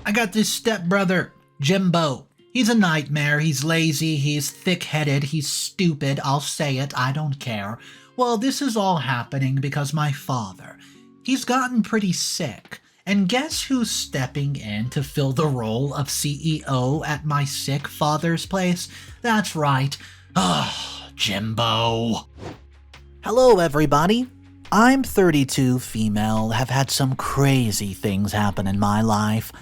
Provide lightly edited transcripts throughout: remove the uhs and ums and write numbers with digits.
I got this stepbrother, Jimbo. He's a nightmare, he's lazy, he's thick-headed, he's stupid, I'll say it, I don't care. Well, this is all happening because my father, he's gotten pretty sick. And guess who's stepping in to fill the role of CEO at my sick father's place? That's right. Jimbo. Hello, everybody. I'm 32, female, have had some crazy things happen in my life.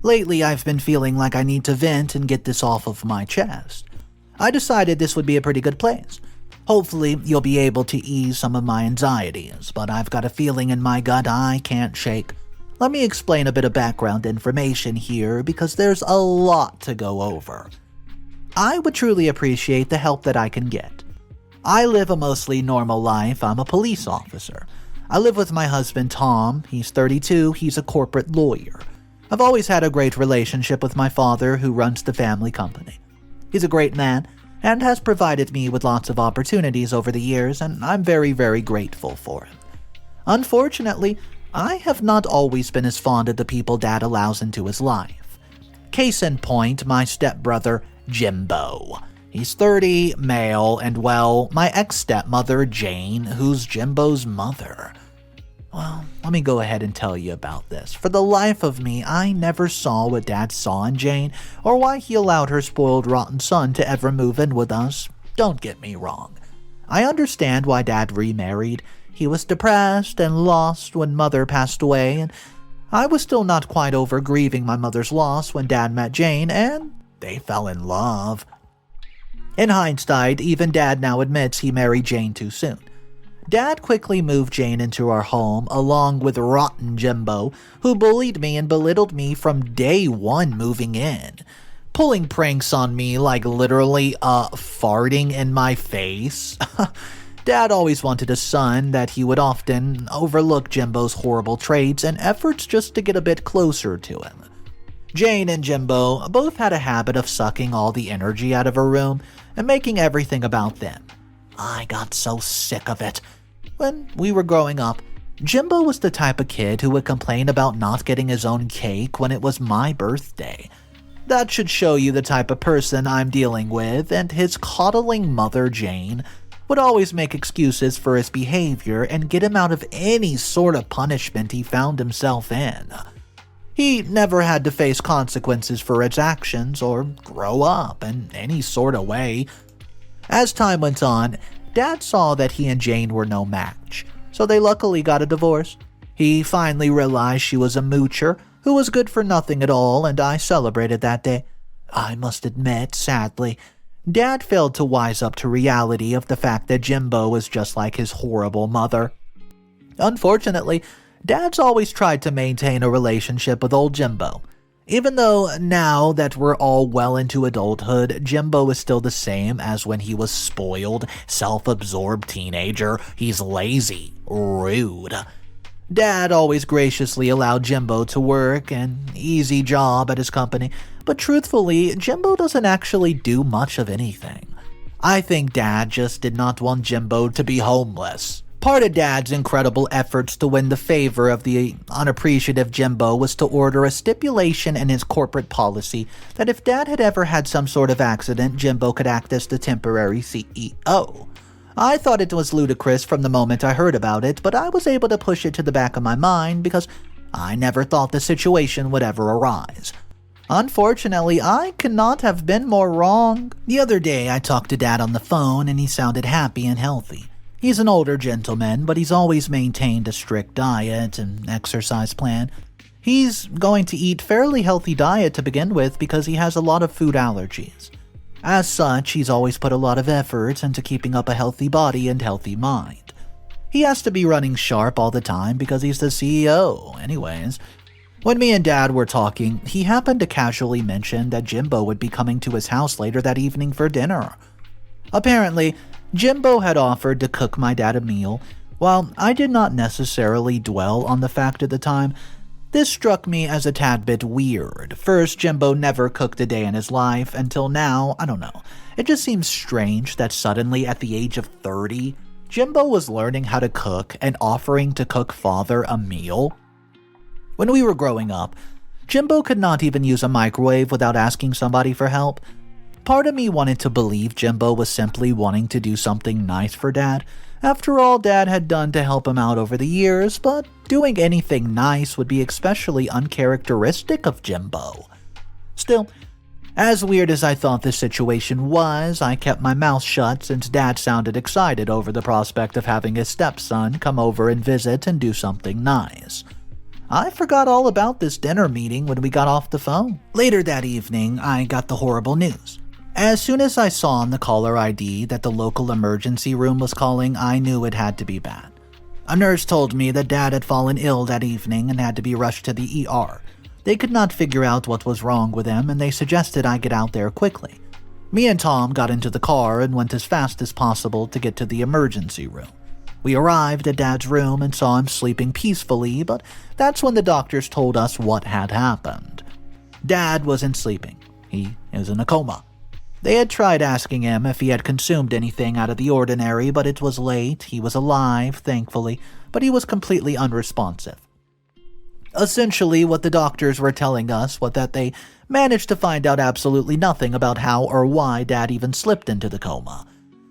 Lately, I've been feeling like I need to vent and get this off of my chest. I decided this would be a pretty good place. Hopefully, you'll be able to ease some of my anxieties, but I've got a feeling in my gut I can't shake. Let me explain a bit of background information here because there's a lot to go over. I would truly appreciate the help that I can get. I live a mostly normal life. I'm a police officer. I live with my husband Tom. He's 32. He's a corporate lawyer. I've always had a great relationship with my father, who runs the family company. He's a great man and has provided me with lots of opportunities over the years, and I'm very, very grateful for him. Unfortunately, I have not always been as fond of the people Dad allows into his life. Case in point, my stepbrother, Jimbo. He's 30, male, and well, my ex-stepmother, Jane, who's Jimbo's mother. Well, let me go ahead and tell you about this. For the life of me, I never saw what Dad saw in Jane, or why he allowed her spoiled, rotten son to ever move in with us. Don't get me wrong. I understand why Dad remarried. He was depressed and lost when Mother passed away, and I was still not quite over grieving my mother's loss when Dad met Jane, and they fell in love. In hindsight, even Dad now admits he married Jane too soon. Dad quickly moved Jane into our home, along with rotten Jimbo, who bullied me and belittled me from day one moving in, pulling pranks on me like literally, farting in my face. Dad always wanted a son that he would often overlook Jimbo's horrible traits and efforts just to get a bit closer to him. Jane and Jimbo both had a habit of sucking all the energy out of a room and making everything about them. I got so sick of it. When we were growing up, Jimbo was the type of kid who would complain about not getting his own cake when it was my birthday. That should show you the type of person I'm dealing with, and his coddling mother, Jane, would always make excuses for his behavior and get him out of any sort of punishment he found himself in. He never had to face consequences for his actions or grow up in any sort of way. As time went on, Dad saw that he and Jane were no match, so they luckily got a divorce. He finally realized she was a moocher who was good for nothing at all, and I celebrated that day. I must admit, sadly, Dad failed to wise up to reality of the fact that Jimbo was just like his horrible mother. Unfortunately, Dad's always tried to maintain a relationship with old Jimbo. Even though now that we're all well into adulthood, Jimbo is still the same as when he was spoiled, self-absorbed teenager. He's lazy, rude. Dad always graciously allowed Jimbo to work an easy job at his company, but truthfully, Jimbo doesn't actually do much of anything. I think Dad just did not want Jimbo to be homeless. Part of Dad's incredible efforts to win the favor of the unappreciative Jimbo was to order a stipulation in his corporate policy that if Dad had ever had some sort of accident, Jimbo could act as the temporary CEO. I thought it was ludicrous from the moment I heard about it, but I was able to push it to the back of my mind because I never thought the situation would ever arise. Unfortunately, I cannot have been more wrong. The other day, I talked to Dad on the phone and he sounded happy and healthy. He's an older gentleman, but he's always maintained a strict diet and exercise plan. He's going to eat fairly healthy diet to begin with because he has a lot of food allergies. As such, he's always put a lot of effort into keeping up a healthy body and healthy mind. He has to be running sharp all the time because he's the CEO. Anyways, when me and Dad were talking, he happened to casually mention that Jimbo would be coming to his house later that evening for dinner. Apparently, Jimbo had offered to cook my dad a meal. While I did not necessarily dwell on the fact at the time, this struck me as a tad bit weird. First, Jimbo never cooked a day in his life until now. I don't know. It just seems strange that suddenly at the age of 30, Jimbo was learning how to cook and offering to cook father a meal. When we were growing up, Jimbo could not even use a microwave without asking somebody for help. Part of me wanted to believe Jimbo was simply wanting to do something nice for Dad. After all Dad had done to help him out over the years, but doing anything nice would be especially uncharacteristic of Jimbo. Still, as weird as I thought this situation was, I kept my mouth shut since Dad sounded excited over the prospect of having his stepson come over and visit and do something nice. I forgot all about this dinner meeting when we got off the phone. Later that evening, I got the horrible news. As soon as I saw on the caller ID that the local emergency room was calling, I knew it had to be bad. A nurse told me that Dad had fallen ill that evening and had to be rushed to the ER. They could not figure out what was wrong with him, and they suggested I get out there quickly. Me and Tom got into the car and went as fast as possible to get to the emergency room. We arrived at Dad's room and saw him sleeping peacefully, but that's when the doctors told us what had happened. Dad wasn't sleeping. He is in a coma. They had tried asking him if he had consumed anything out of the ordinary, but it was late. He was alive, thankfully, but he was completely unresponsive. Essentially, what the doctors were telling us was that they managed to find out absolutely nothing about how or why Dad even slipped into the coma.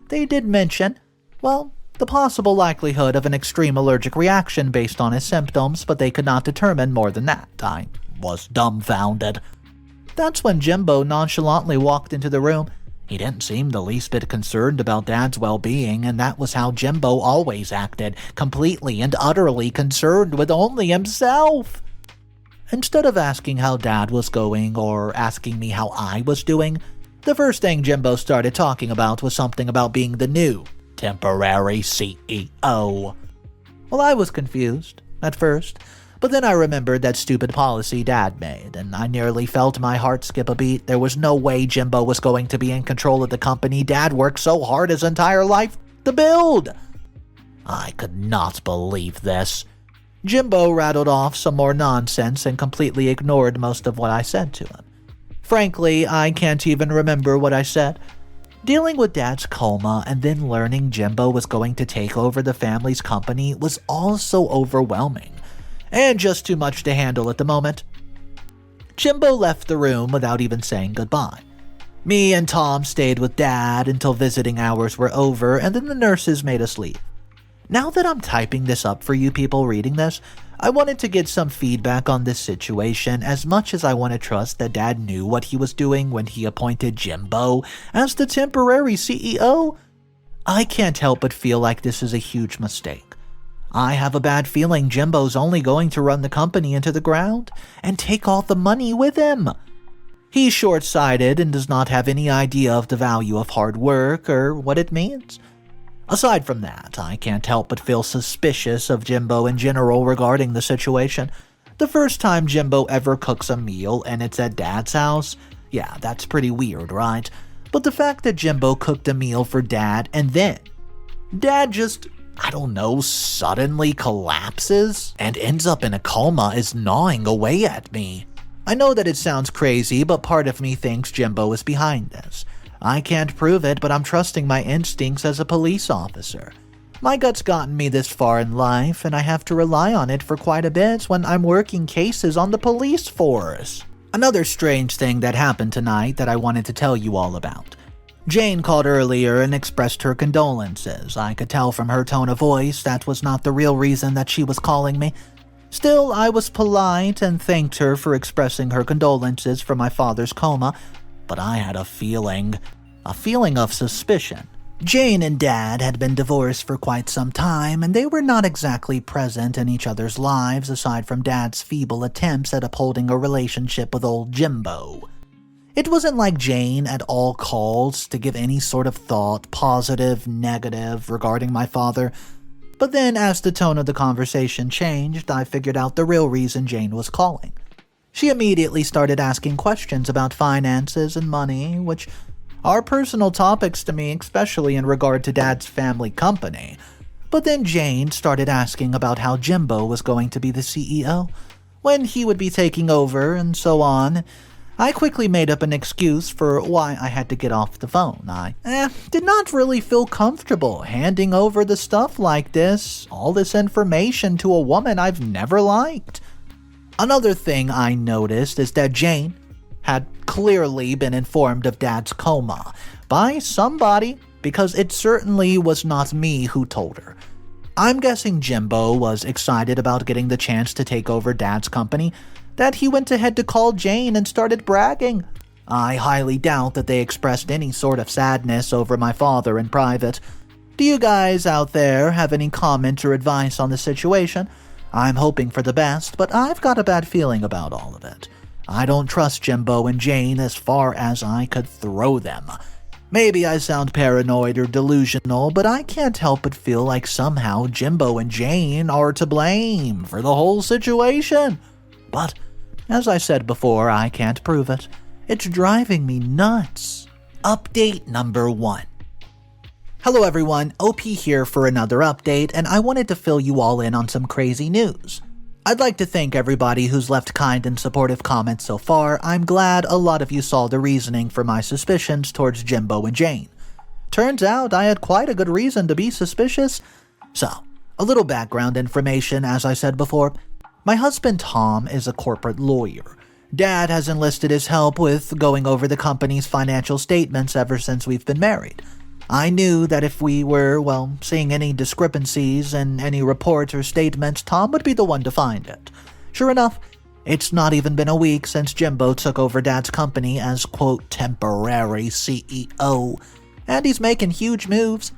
They did mention, well, the possible likelihood of an extreme allergic reaction based on his symptoms, but they could not determine more than that. I was dumbfounded. That's when Jimbo nonchalantly walked into the room. He didn't seem the least bit concerned about Dad's well-being, and that was how Jimbo always acted, completely and utterly concerned with only himself. Instead of asking how Dad was going or asking me how I was doing, the first thing Jimbo started talking about was something about being the new temporary CEO. Well, I was confused at first, but then I remembered that stupid policy Dad made, and I nearly felt my heart skip a beat. There was no way Jimbo was going to be in control of the company Dad worked so hard his entire life to build. I could not believe this. Jimbo rattled off some more nonsense and completely ignored most of what I said to him. Frankly, I can't even remember what I said. Dealing with Dad's coma and then learning Jimbo was going to take over the family's company was all so overwhelming, and just too much to handle at the moment. Jimbo left the room without even saying goodbye. Me and Tom stayed with Dad until visiting hours were over, and then the nurses made us leave. Now that I'm typing this up for you people reading this, I wanted to get some feedback on this situation as much as I want to trust that Dad knew what he was doing when he appointed Jimbo as the temporary CEO. I can't help but feel like this is a huge mistake. I have a bad feeling Jimbo's only going to run the company into the ground and take all the money with him. He's short-sighted and does not have any idea of the value of hard work or what it means. Aside from that, I can't help but feel suspicious of Jimbo in general regarding the situation. The first time Jimbo ever cooks a meal and it's at Dad's house, yeah, that's pretty weird, right? But the fact that Jimbo cooked a meal for Dad and then Dad just, I don't know, suddenly collapses and ends up in a coma is gnawing away at me. I know that it sounds crazy, but part of me thinks Jimbo is behind this. I can't prove it, but I'm trusting my instincts as a police officer. My gut's gotten me this far in life, and I have to rely on it for quite a bit when I'm working cases on the police force. Another strange thing that happened tonight that I wanted to tell you all about. Jane called earlier and expressed her condolences. I could tell from her tone of voice that was not the real reason that she was calling me. Still, I was polite and thanked her for expressing her condolences for my father's coma, but I had a feeling of suspicion. Jane and Dad had been divorced for quite some time, and they were not exactly present in each other's lives aside from Dad's feeble attempts at upholding a relationship with old Jimbo. It wasn't like Jane at all calls to give any sort of thought, positive, negative, regarding my father. But then, as the tone of the conversation changed, I figured out the real reason Jane was calling. She immediately started asking questions about finances and money, which are personal topics to me, especially in regard to Dad's family company. But then Jane started asking about how Jimbo was going to be the CEO, when he would be taking over, and so on. I quickly made up an excuse for why I had to get off the phone. I did not really feel comfortable handing over the stuff like this, all this information to a woman I've never liked. Another thing I noticed is that Jane had clearly been informed of Dad's coma by somebody, because it certainly was not me who told her. I'm guessing Jimbo was excited about getting the chance to take over Dad's company that he went ahead to call Jane and started bragging. I highly doubt that they expressed any sort of sadness over my father in private. Do you guys out there have any comment or advice on the situation? I'm hoping for the best, but I've got a bad feeling about all of it. I don't trust Jimbo and Jane as far as I could throw them. Maybe I sound paranoid or delusional, but I can't help but feel like somehow Jimbo and Jane are to blame for the whole situation. But, as I said before, I can't prove it. It's driving me nuts. Update number 1. Hello everyone, OP here for another update, and I wanted to fill you all in on some crazy news. I'd like to thank everybody who's left kind and supportive comments so far. I'm glad a lot of you saw the reasoning for my suspicions towards Jimbo and Jane. Turns out I had quite a good reason to be suspicious. So, a little background information, as I said before. My husband Tom is a corporate lawyer. Dad has enlisted his help with going over the company's financial statements ever since we've been married. I knew that if we were, seeing any discrepancies in any reports or statements, Tom would be the one to find it. Sure enough, it's not even been a week since Jimbo took over Dad's company as, quote, temporary CEO, and he's making huge moves.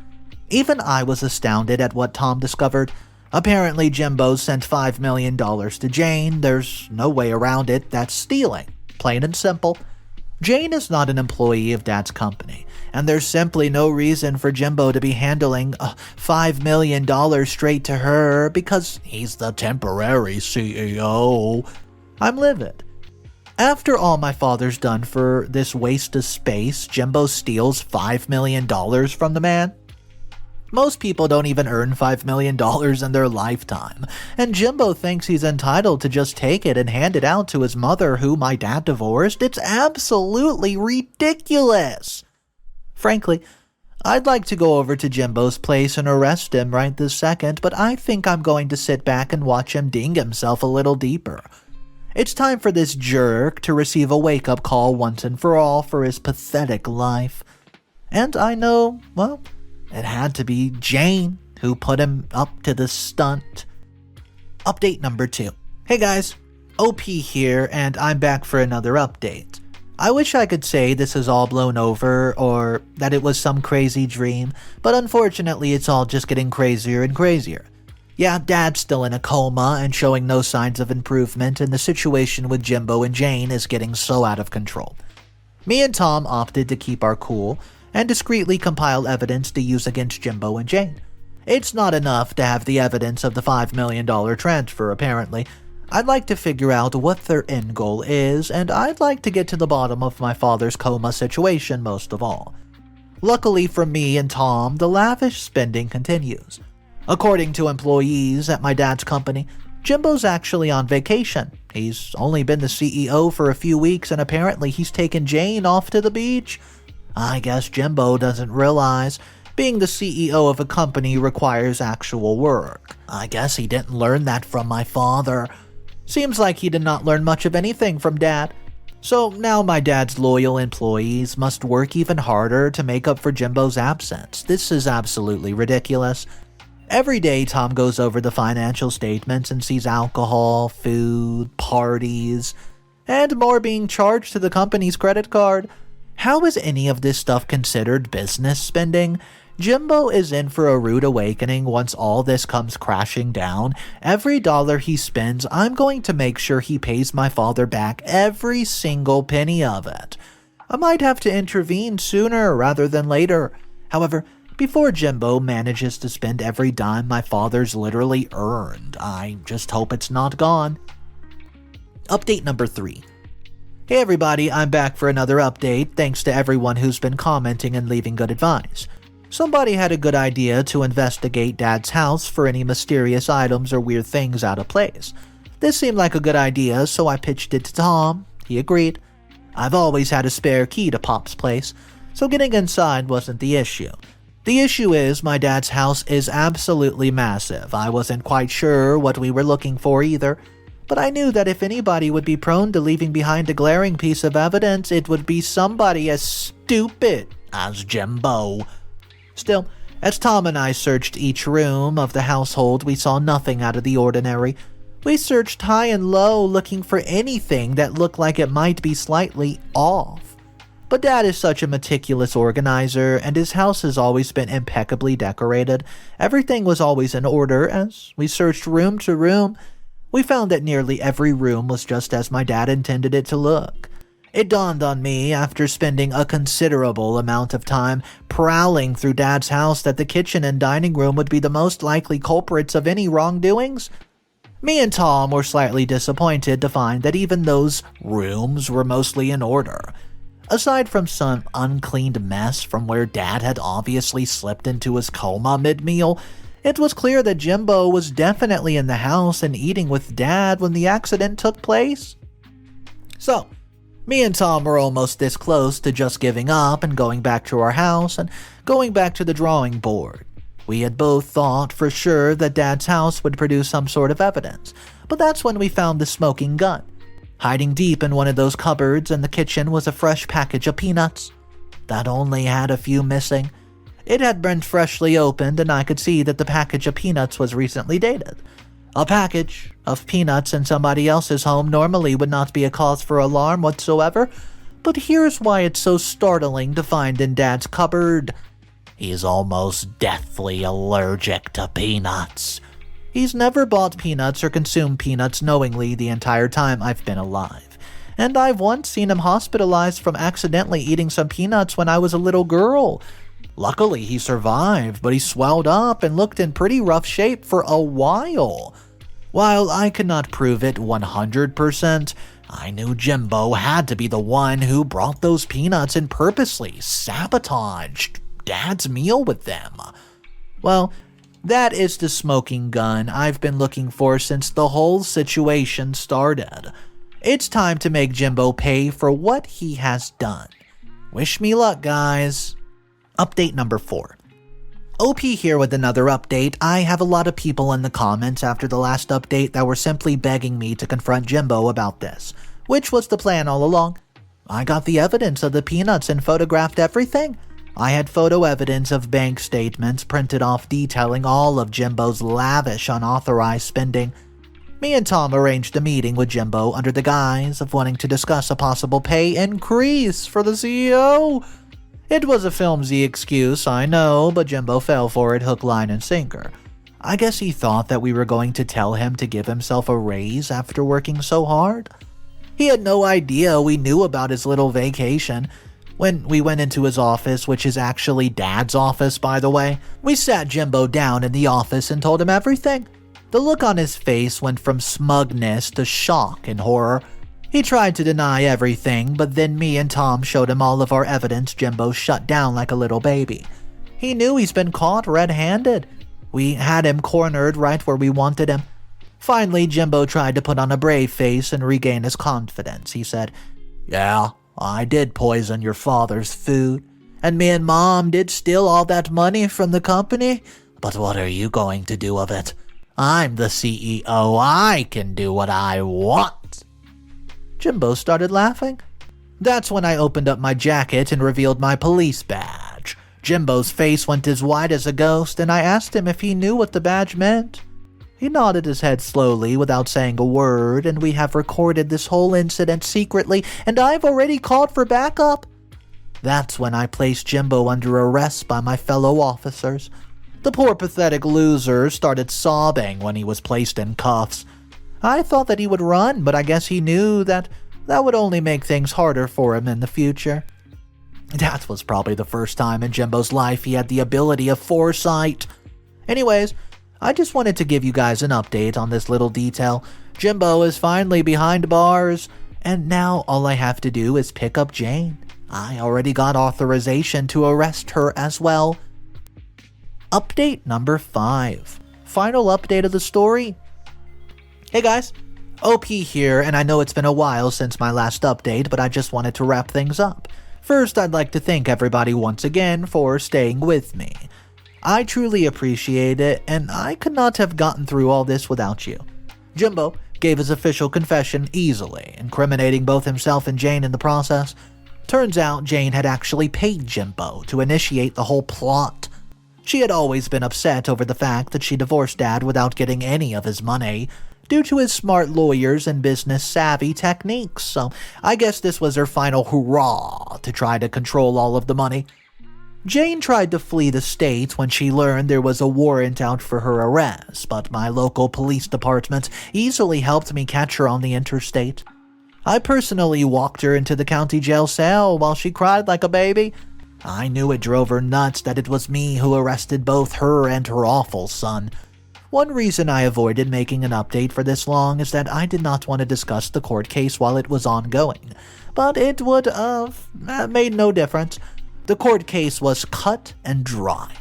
Even I was astounded at what Tom discovered. Apparently, Jimbo sent $5 million to Jane. There's no way around it. That's stealing. Plain and simple. Jane is not an employee of Dad's company, and there's simply no reason for Jimbo to be handling $5 million straight to her because he's the temporary CEO. I'm livid. After all my father's done for this waste of space, Jimbo steals $5 million from the man? Most people don't even earn $5 million in their lifetime, and Jimbo thinks he's entitled to just take it and hand it out to his mother, who my dad divorced. It's absolutely ridiculous. Frankly, I'd like to go over to Jimbo's place and arrest him right this second, but I think I'm going to sit back and watch him ding himself a little deeper. It's time for this jerk to receive a wake-up call once and for all for his pathetic life. And I know, it had to be Jane who put him up to the stunt. Update number 2. Hey guys, OP here, and I'm back for another update. I wish I could say this is all blown over or that it was some crazy dream, but unfortunately it's all just getting crazier and crazier. Yeah, Dad's still in a coma and showing no signs of improvement, and the situation with Jimbo and Jane is getting so out of control. Me and Tom opted to keep our cool and discreetly compile evidence to use against Jimbo and Jane. It's not enough to have the evidence of the $5 million transfer, apparently. I'd like to figure out what their end goal is, and I'd like to get to the bottom of my father's coma situation most of all. Luckily for me and Tom, the lavish spending continues. According to employees at my dad's company, Jimbo's actually on vacation. He's only been the CEO for a few weeks, and apparently he's taken Jane off to the beach. I guess Jimbo doesn't realize being the CEO of a company requires actual work. I guess he didn't learn that from my father. Seems like he did not learn much of anything from Dad. So now my dad's loyal employees must work even harder to make up for Jimbo's absence. This is absolutely ridiculous. Every day Tom goes over the financial statements and sees alcohol, food, parties, and more being charged to the company's credit card. How is any of this stuff considered business spending? Jimbo is in for a rude awakening once all this comes crashing down. Every dollar he spends, I'm going to make sure he pays my father back every single penny of it. I might have to intervene sooner rather than later. However, before Jimbo manages to spend every dime my father's literally earned, I just hope it's not gone. Update number 3. Hey everybody, I'm back for another update, thanks to everyone who's been commenting and leaving good advice. Somebody had a good idea to investigate Dad's house for any mysterious items or weird things out of place. This seemed like a good idea, so I pitched it to Tom. He agreed. I've always had a spare key to Pop's place, so getting inside wasn't the issue. The issue is my dad's house is absolutely massive. I wasn't quite sure what we were looking for either. But I knew that if anybody would be prone to leaving behind a glaring piece of evidence, it would be somebody as stupid as Jimbo. Still, as Tom and I searched each room of the household, we saw nothing out of the ordinary. We searched high and low, looking for anything that looked like it might be slightly off. But Dad is such a meticulous organizer, and his house has always been impeccably decorated. Everything was always in order. As we searched room to room, we found that nearly every room was just as my dad intended it to look. It dawned on me, after spending a considerable amount of time prowling through Dad's house, that the kitchen and dining room would be the most likely culprits of any wrongdoings. Me and Tom were slightly disappointed to find that even those rooms were mostly in order. Aside from some uncleaned mess from where Dad had obviously slipped into his coma mid-meal, it was clear that Jimbo was definitely in the house and eating with Dad when the accident took place. So, me and Tom were almost this close to just giving up and going back to our house and going back to the drawing board. We had both thought for sure that Dad's house would produce some sort of evidence, but that's when we found the smoking gun. Hiding deep in one of those cupboards in the kitchen was a fresh package of peanuts. That only had a few missing. It had been freshly opened, and I could see that the package of peanuts was recently dated. A package of peanuts in somebody else's home normally would not be a cause for alarm whatsoever, but here's why it's so startling to find in Dad's cupboard. He's almost deathly allergic to peanuts. He's never bought peanuts or consumed peanuts knowingly the entire time I've been alive, and I've once seen him hospitalized from accidentally eating some peanuts when I was a little girl. Luckily, he survived, but he swelled up and looked in pretty rough shape for a while. While I could not prove it 100%, I knew Jimbo had to be the one who brought those peanuts and purposely sabotaged Dad's meal with them. Well, that is the smoking gun I've been looking for since the whole situation started. It's time to make Jimbo pay for what he has done. Wish me luck, guys. Update number 4. OP here with another update. I have a lot of people in the comments after the last update that were simply begging me to confront Jimbo about this, which was the plan all along. I got the evidence of the peanuts and photographed everything. I had photo evidence of bank statements printed off detailing all of Jimbo's lavish unauthorized spending. Me and Tom arranged a meeting with Jimbo under the guise of wanting to discuss a possible pay increase for the CEO. It was a flimsy excuse, I know, but Jimbo fell for it hook, line, and sinker. I guess he thought that we were going to tell him to give himself a raise after working so hard. He had no idea we knew about his little vacation. When we went into his office, which is actually Dad's office, by the way, we sat Jimbo down in the office and told him everything. The look on his face went from smugness to shock and horror. He tried to deny everything, but then me and Tom showed him all of our evidence. Jimbo shut down like a little baby. He knew he's been caught red-handed. We had him cornered right where we wanted him. Finally, Jimbo tried to put on a brave face and regain his confidence. He said, "Yeah, I did poison your father's food, and me and Mom did steal all that money from the company, but what are you going to do of it? I'm the CEO. I can do what I want." Jimbo started laughing. That's when I opened up my jacket and revealed my police badge. Jimbo's face went as white as a ghost, and I asked him if he knew what the badge meant. He nodded his head slowly without saying a word, and we have recorded this whole incident secretly, and I've already called for backup. That's when I placed Jimbo under arrest by my fellow officers. The poor pathetic loser started sobbing when he was placed in cuffs. I thought that he would run, but I guess he knew that would only make things harder for him in the future. That was probably the first time in Jimbo's life he had the ability of foresight. Anyways, I just wanted to give you guys an update on this little detail. Jimbo is finally behind bars, and now all I have to do is pick up Jane. I already got authorization to arrest her as well. Update number 5. Final update of the story. Hey guys, OP here, and I know it's been a while since my last update, but I just wanted to wrap things up. First, I'd like to thank everybody once again for staying with me. I truly appreciate it, and I could not have gotten through all this without you. Jimbo, gave his official confession easily, incriminating both himself and Jane in the process. Turns out Jane had actually paid Jimbo to initiate the whole plot. She had always been upset over the fact that she divorced Dad without getting any of his money, due to his smart lawyers and business-savvy techniques, so I guess this was her final hurrah to try to control all of the money. Jane tried to flee the state when she learned there was a warrant out for her arrest, but my local police department easily helped me catch her on the interstate. I personally walked her into the county jail cell while she cried like a baby. I knew it drove her nuts that it was me who arrested both her and her awful son. One reason I avoided making an update for this long is that I did not want to discuss the court case while it was ongoing, but it would have made no difference. The court case was cut and dry.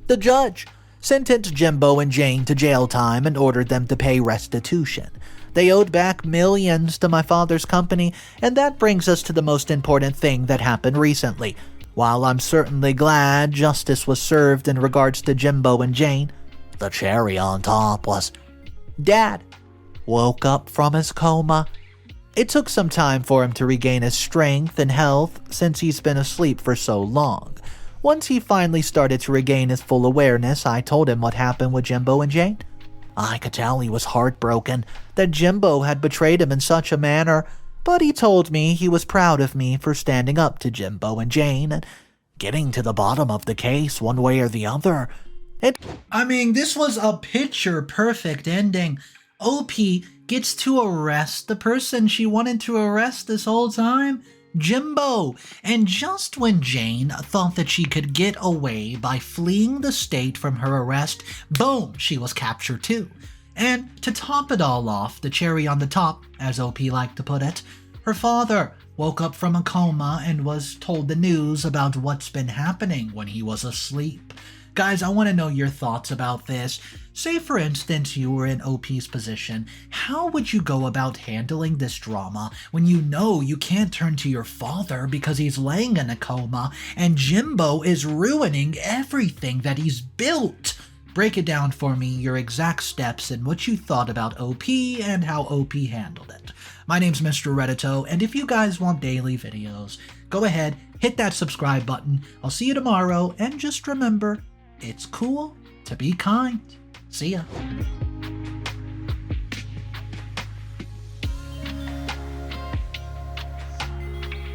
The judge sentenced Jimbo and Jane to jail time and ordered them to pay restitution. They owed back millions to my father's company, and that brings us to the most important thing that happened recently. While I'm certainly glad justice was served in regards to Jimbo and Jane, the cherry on top was Dad woke up from his coma. It took some time for him to regain his strength and health since he's been asleep for so long. Once he finally started to regain his full awareness, I told him what happened with Jimbo and Jane. I could tell he was heartbroken that Jimbo had betrayed him in such a manner, but he told me he was proud of me for standing up to Jimbo and Jane and getting to the bottom of the case one way or the other. This was a picture-perfect ending. OP gets to arrest the person she wanted to arrest this whole time, Jimbo. And just when Jane thought that she could get away by fleeing the state from her arrest, boom, she was captured too. And to top it all off, the cherry on the top, as OP liked to put it, her father woke up from a coma and was told the news about what's been happening when he was asleep. Guys, I want to know your thoughts about this. Say, for instance, you were in OP's position. How would you go about handling this drama when you know you can't turn to your father because he's laying in a coma and Jimbo is ruining everything that he's built? Break it down for me, your exact steps and what you thought about OP and how OP handled it. My name's Mr. Reddito, and if you guys want daily videos, go ahead, hit that subscribe button. I'll see you tomorrow, and just remember, it's cool to be kind. See ya.